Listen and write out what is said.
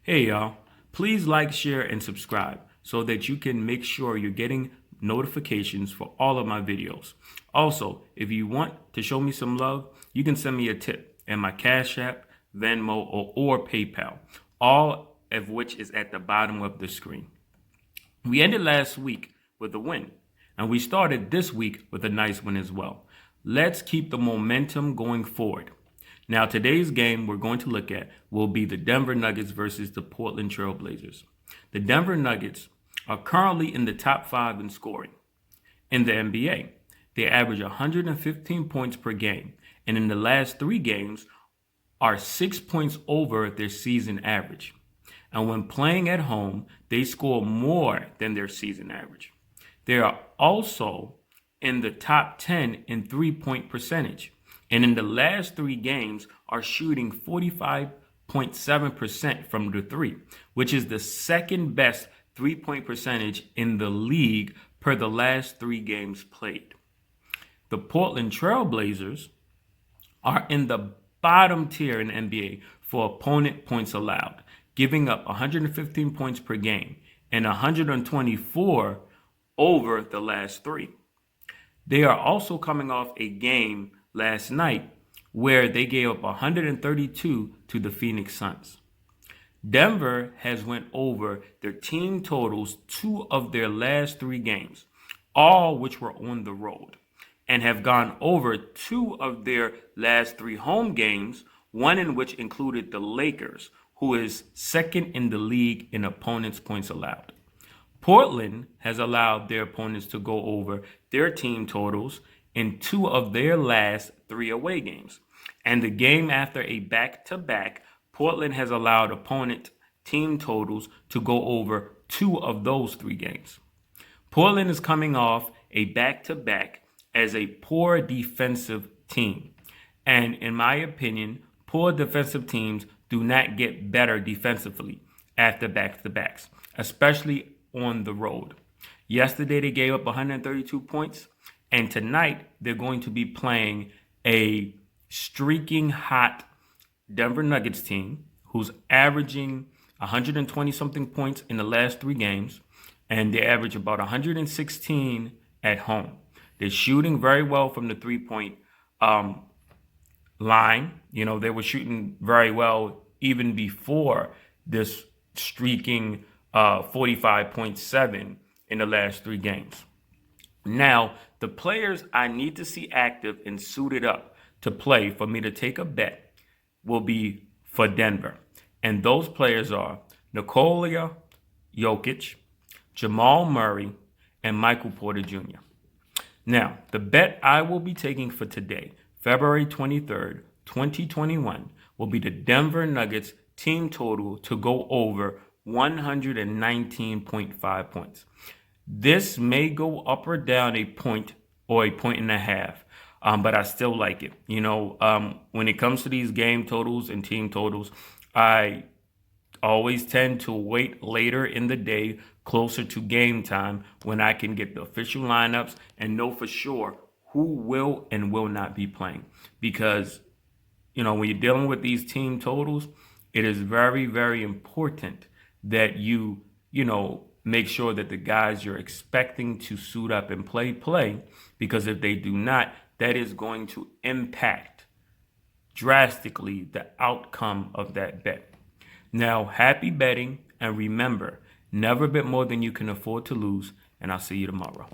Hey y'all, please like, share, and subscribe so that you can make sure you're getting notifications for all of my videos. Also, if you want to show me some love, you can send me a tip in my Cash App, Venmo, or PayPal, all of which is at the bottom of the screen. We ended last week with a win, and we started this week with a nice win as well. Let's keep the momentum going forward. Now, today's game we're going to look at will be the Denver Nuggets versus the Portland Trail Blazers. The Denver Nuggets are currently in the top 5 in scoring in the NBA. They average 115 points per game, and in the last 3 games are 6 points over their season average. And when playing at home, they score more than their season average. They are also in the top 10 in three-point percentage, and in the last 3 games are shooting 45.7% from the three, which is the second best three-point percentage in the league per the last 3 games played. The Portland Trail Blazers are in the bottom tier in the NBA for opponent points allowed, giving up 115 points per game and 124 over the last 3. They are also coming off a game last night where they gave up 132 to the Phoenix Suns. Denver has went over their team totals 2 of their last 3 games, all which were on the road, and have gone over 2 of their last 3 home games, one in which included the Lakers, who is second in the league in opponents' points allowed. Portland has allowed their opponents to go over their team totals in 2 of their last 3 away games. And the game after a back-to-back, Portland has allowed opponent team totals to go over 2 of those 3 games. Portland is coming off a back-to-back as a poor defensive team. And in my opinion, poor defensive teams do not get better defensively after back-to-backs, especially on the road. Yesterday, they gave up 132 points, and tonight they're going to be playing a streaking hot Denver Nuggets team who's averaging 120-something points in the last 3 games, and they average about 116 at home. They're shooting very well from the three-point line. You know, they were shooting very well even before this streaking 45.7 in the last 3 games. Now, the players I need to see active and suited up to play for me to take a bet will be for Denver. And those players are Nikola Jokic, Jamal Murray, and Michael Porter Jr. Now, the bet I will be taking for today, February 23rd, 2021, will be the Denver Nuggets team total to go over 119.5 points. This may go up or down a point or a point and a half, but I still like it. You know, when it comes to these game totals and team totals, I always tend to wait later in the day, closer to game time, when I can get the official lineups and know for sure who will and will not be playing. Because, you know, when you're dealing with these team totals, it is very, very important that you make sure that the guys you're expecting to suit up and play, because if they do not, that is going to impact drastically the outcome of that bet. Now, happy betting, and remember, never bet more than you can afford to lose, and I'll see you tomorrow.